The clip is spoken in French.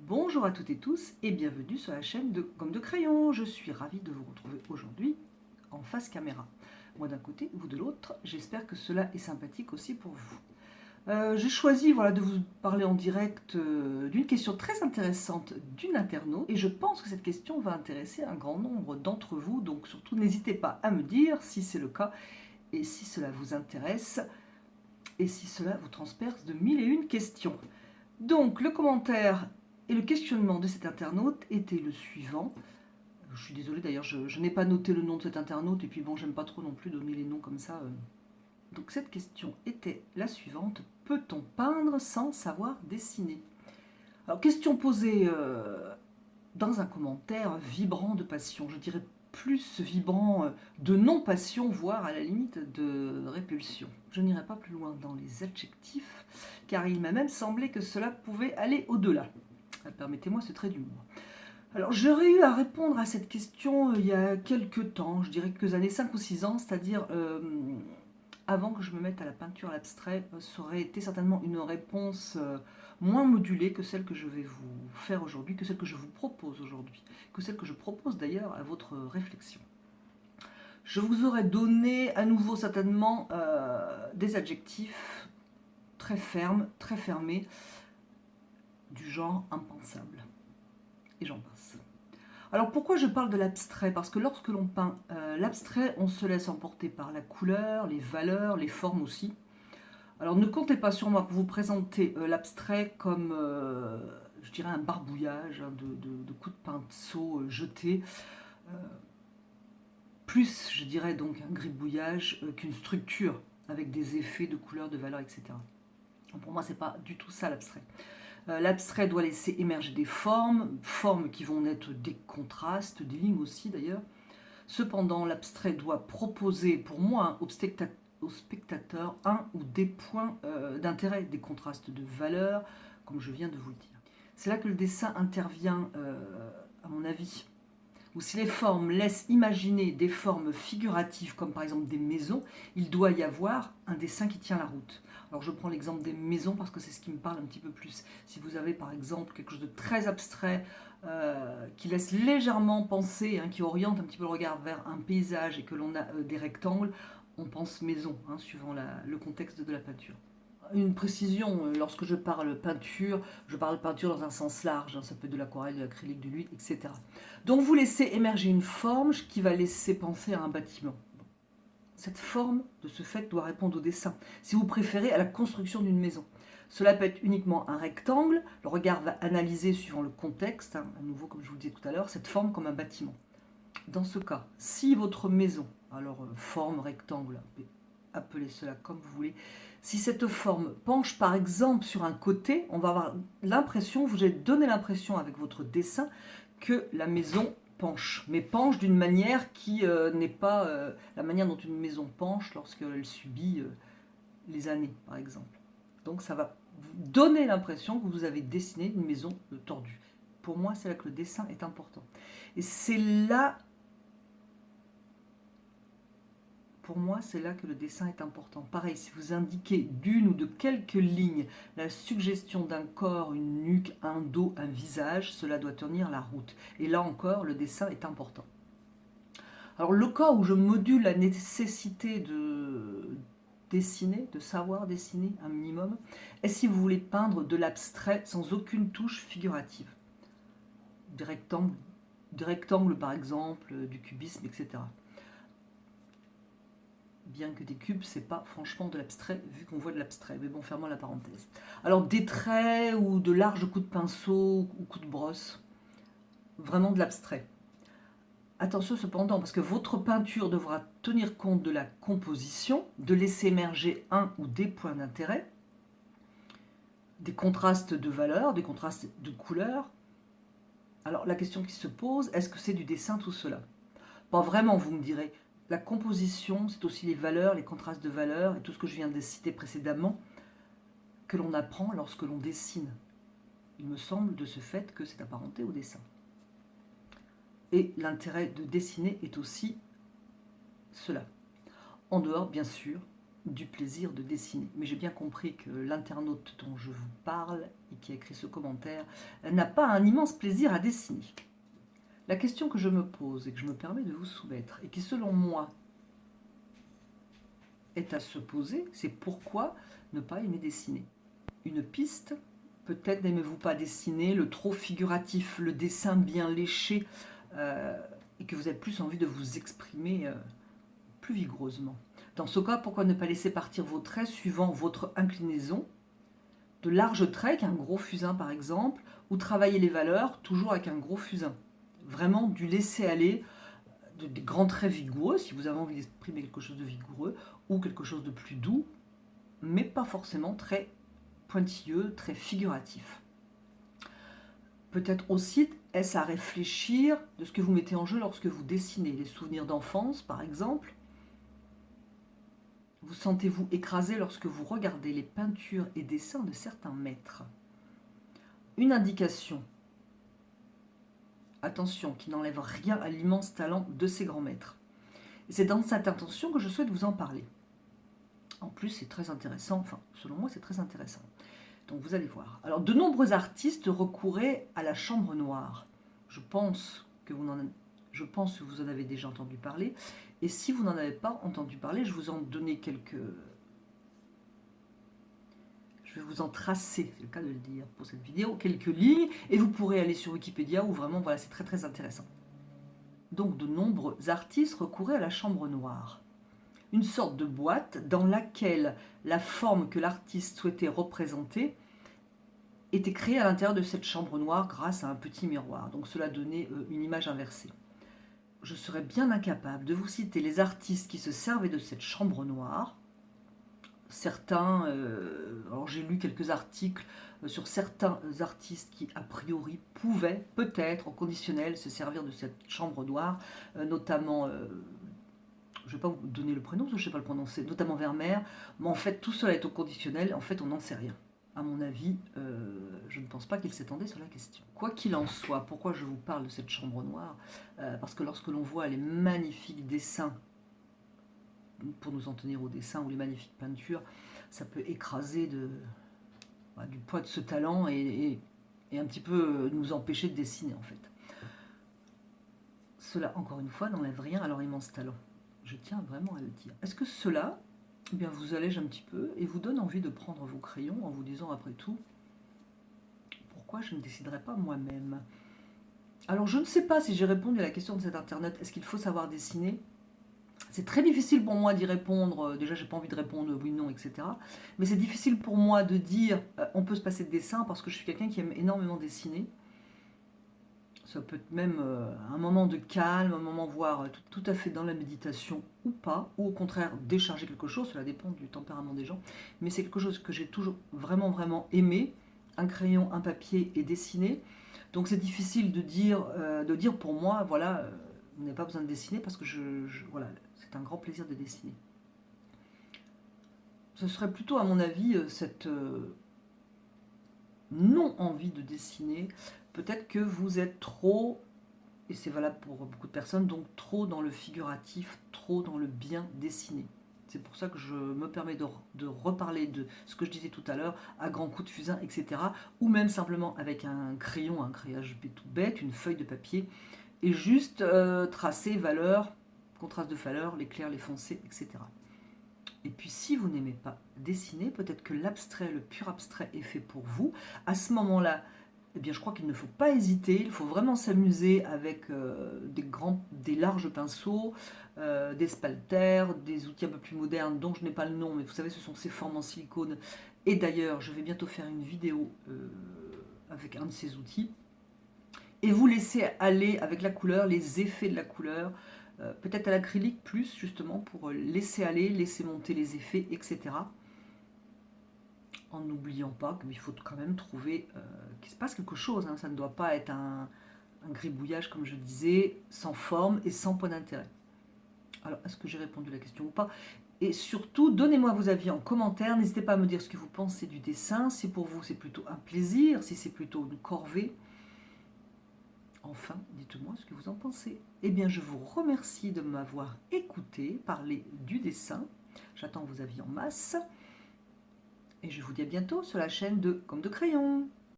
Bonjour à toutes et tous et bienvenue sur la chaîne de Gomme de Crayon. Je suis ravie de vous retrouver aujourd'hui en face caméra. Moi d'un côté, vous de l'autre. J'espère que cela est sympathique aussi pour vous. J'ai choisi de vous parler en direct d'une question très intéressante d'une internaute et je pense que cette question va intéresser un grand nombre d'entre vous. Donc surtout n'hésitez pas à me dire si c'est le cas et si cela vous intéresse et si cela vous transperce de mille et une questions. Donc le commentaire et le questionnement de cet internaute était le suivant. Je suis désolée d'ailleurs, je n'ai pas noté le nom de cet internaute et puis bon, j'aime pas trop non plus donner les noms comme ça. Donc cette question était la suivante. Peut-on peindre sans savoir dessiner? Alors question posée dans un commentaire vibrant de passion, je dirais plus vibrant de non-passion, voire à la limite de répulsion. Je n'irai pas plus loin dans les adjectifs, car il m'a même semblé que cela pouvait aller au-delà. Permettez-moi ce trait d'humour. Alors j'aurais eu à répondre à cette question il y a quelques temps, je dirais quelques années, 5 ou 6 ans, c'est-à-dire avant que je me mette à la peinture à l'abstrait, ça aurait été certainement une réponse moins modulée que celle que je vais vous faire aujourd'hui, que celle que je vous propose aujourd'hui, que celle que je propose d'ailleurs à votre réflexion. Je vous aurais donné à nouveau certainement des adjectifs très fermes, très fermés, du genre impensable. Et j'en passe. Alors pourquoi je parle de l'abstrait? Parce que lorsque l'on peint l'abstrait, on se laisse emporter par la couleur, les valeurs, les formes aussi. Alors ne comptez pas sur moi pour vous présenter l'abstrait comme, je dirais, un barbouillage de coups de pinceau jetés. Plus, je dirais donc, un gribouillage qu'une structure avec des effets de couleurs, de valeurs, etc. Donc, pour moi, c'est pas du tout ça l'abstrait. L'abstrait doit laisser émerger des formes, formes qui vont être des contrastes, des lignes aussi d'ailleurs. Cependant, l'abstrait doit proposer pour moi au spectateur un ou des points d'intérêt, des contrastes de valeurs, comme je viens de vous le dire. C'est là que le dessin intervient, à mon avis. Ou si les formes laissent imaginer des formes figuratives, comme par exemple des maisons, il doit y avoir un dessin qui tient la route. Alors je prends l'exemple des maisons parce que c'est ce qui me parle un petit peu plus. Si vous avez par exemple quelque chose de très abstrait, qui laisse légèrement penser, qui oriente un petit peu le regard vers un paysage et que l'on a des rectangles, on pense maison, suivant le contexte de la peinture. Une précision, lorsque je parle peinture dans un sens large, ça peut être de l'aquarelle, de l'acrylique, de l'huile, etc. Donc vous laissez émerger une forme qui va laisser penser à un bâtiment. Cette forme, de ce fait, doit répondre au dessin, si vous préférez à la construction d'une maison. Cela peut être uniquement un rectangle, le regard va analyser suivant le contexte, à nouveau comme je vous le disais tout à l'heure, cette forme comme un bâtiment. Dans ce cas, si votre maison, alors forme rectangle, appelez cela comme vous voulez, si cette forme penche par exemple sur un côté, on va avoir l'impression, vous allez donner l'impression avec votre dessin que la maison penche, mais penche d'une manière qui n'est pas la manière dont une maison penche lorsqu'elle subit les années par exemple. Donc ça va vous donner l'impression que vous avez dessiné une maison tordue. Pour moi, c'est là que le dessin est important. Et c'est là Pour moi, c'est là que le dessin est important. Pareil, si vous indiquez d'une ou de quelques lignes la suggestion d'un corps, une nuque, un dos, un visage, cela doit tenir la route. Et là encore, le dessin est important. Alors le cas où je module la nécessité de dessiner, de savoir dessiner un minimum, est si vous voulez peindre de l'abstrait sans aucune touche figurative. Des rectangles par exemple, du cubisme, etc. Bien que des cubes, c'est pas franchement de l'abstrait, vu qu'on voit de l'abstrait. Mais bon, fermons la parenthèse. Alors, des traits ou de larges coups de pinceau ou coups de brosse, vraiment de l'abstrait. Attention cependant, parce que votre peinture devra tenir compte de la composition, de laisser émerger un ou des points d'intérêt, des contrastes de valeurs, des contrastes de couleurs. Alors, la question qui se pose, est-ce que c'est du dessin tout cela? Pas vraiment, vous me direz. La composition, c'est aussi les valeurs, les contrastes de valeurs et tout ce que je viens de citer précédemment que l'on apprend lorsque l'on dessine. Il me semble de ce fait que c'est apparenté au dessin. Et l'intérêt de dessiner est aussi cela. En dehors, bien sûr, du plaisir de dessiner. Mais j'ai bien compris que l'internaute dont je vous parle et qui a écrit ce commentaire n'a pas un immense plaisir à dessiner. La question que je me pose et que je me permets de vous soumettre, et qui selon moi est à se poser, c'est pourquoi ne pas aimer dessiner. Une piste, peut-être n'aimez-vous pas dessiner le trop figuratif, le dessin bien léché, et que vous avez plus envie de vous exprimer plus vigoureusement. Dans ce cas, pourquoi ne pas laisser partir vos traits suivant votre inclinaison, de larges traits, qu'un gros fusain par exemple, ou travailler les valeurs toujours avec un gros fusain. Vraiment du laisser aller, des grands traits vigoureux, si vous avez envie d'exprimer quelque chose de vigoureux, ou quelque chose de plus doux, mais pas forcément très pointilleux, très figuratif. Peut-être aussi, est-ce à réfléchir de ce que vous mettez en jeu lorsque vous dessinez, les souvenirs d'enfance par exemple. Vous sentez-vous écrasé lorsque vous regardez les peintures et dessins de certains maîtres. Une indication, attention, qui n'enlève rien à l'immense talent de ces grands maîtres. Et c'est dans cette intention que je souhaite vous en parler. En plus, c'est très intéressant, enfin, selon moi, c'est très intéressant. Donc vous allez voir. Alors, de nombreux artistes recouraient à la chambre noire. Je pense que vous en avez déjà entendu parler. Et si vous n'en avez pas entendu parler, je vous en donner quelques... Je vais vous en tracer, c'est le cas de le dire pour cette vidéo, quelques lignes, et vous pourrez aller sur Wikipédia où vraiment, voilà, c'est très très intéressant. Donc, de nombreux artistes recouraient à la chambre noire. Une sorte de boîte dans laquelle la forme que l'artiste souhaitait représenter était créée à l'intérieur de cette chambre noire grâce à un petit miroir. Donc cela donnait une image inversée. Je serais bien incapable de vous citer les artistes qui se servaient de cette chambre noire. Certains, alors j'ai lu quelques articles sur certains artistes qui a priori pouvaient peut-être en conditionnel se servir de cette chambre noire, notamment... je ne vais pas vous donner le prénom parce que je ne sais pas le prononcer, notamment Vermeer, mais en fait tout cela est au conditionnel, en fait on n'en sait rien. À mon avis, je ne pense pas qu'il s'étendait sur la question. Quoi qu'il en soit, pourquoi je vous parle de cette chambre noire, parce que lorsque l'on voit les magnifiques dessins, pour nous en tenir au dessin, ou les magnifiques peintures, ça peut écraser du poids de ce talent et un petit peu nous empêcher de dessiner en fait. Cela, encore une fois, n'enlève rien à leur immense talent. Je tiens vraiment à le dire. Est-ce que cela bien, vous allège un petit peu et vous donne envie de prendre vos crayons en vous disant après tout, pourquoi je ne déciderai pas moi-même? Alors je ne sais pas si j'ai répondu à la question de cet internet, est-ce qu'il faut savoir dessiner? C'est très difficile pour moi d'y répondre, déjà j'ai pas envie de répondre oui, non, etc. Mais c'est difficile pour moi de dire on peut se passer de dessin parce que je suis quelqu'un qui aime énormément dessiner. Ça peut être même un moment de calme, un moment voire tout à fait dans la méditation ou pas, ou au contraire décharger quelque chose, cela dépend du tempérament des gens, mais c'est quelque chose que j'ai toujours vraiment vraiment aimé, un crayon, un papier et dessiner. Donc c'est difficile de dire pour moi, voilà, vous n'avez pas besoin de dessiner parce que voilà, c'est un grand plaisir de dessiner. Ce serait plutôt à mon avis cette non-envie de dessiner. Peut-être que vous êtes trop, et c'est valable pour beaucoup de personnes, donc trop dans le figuratif, trop dans le bien dessiné. C'est pour ça que je me permets de reparler de ce que je disais tout à l'heure, à grands coups de fusain, etc. Ou même simplement avec un crayon, un crayage tout bête, une feuille de papier, et juste tracer valeurs, contraste de valeurs, les clairs, les foncés, etc. Et puis si vous n'aimez pas dessiner, peut-être que l'abstrait, le pur abstrait est fait pour vous. À ce moment-là, eh bien, je crois qu'il ne faut pas hésiter, il faut vraiment s'amuser avec des larges pinceaux, des spalters, des outils un peu plus modernes dont je n'ai pas le nom, mais vous savez, ce sont ces formes en silicone. Et d'ailleurs, je vais bientôt faire une vidéo avec un de ces outils. Et vous laissez aller avec la couleur, les effets de la couleur, peut-être à l'acrylique plus, justement, pour laisser aller, laisser monter les effets, etc. En n'oubliant pas qu'il faut quand même trouver qu'il se passe quelque chose. Hein. Ça ne doit pas être un gribouillage, comme je disais, sans forme et sans point d'intérêt. Alors, est-ce que j'ai répondu à la question ou pas? Et surtout, donnez-moi vos avis en commentaire. N'hésitez pas à me dire ce que vous pensez du dessin. Si pour vous, c'est plutôt un plaisir, si c'est plutôt une corvée. Enfin, dites-moi ce que vous en pensez. Eh bien, je vous remercie de m'avoir écouté parler du dessin. J'attends vos avis en masse. Et je vous dis à bientôt sur la chaîne de Gomme de Crayon.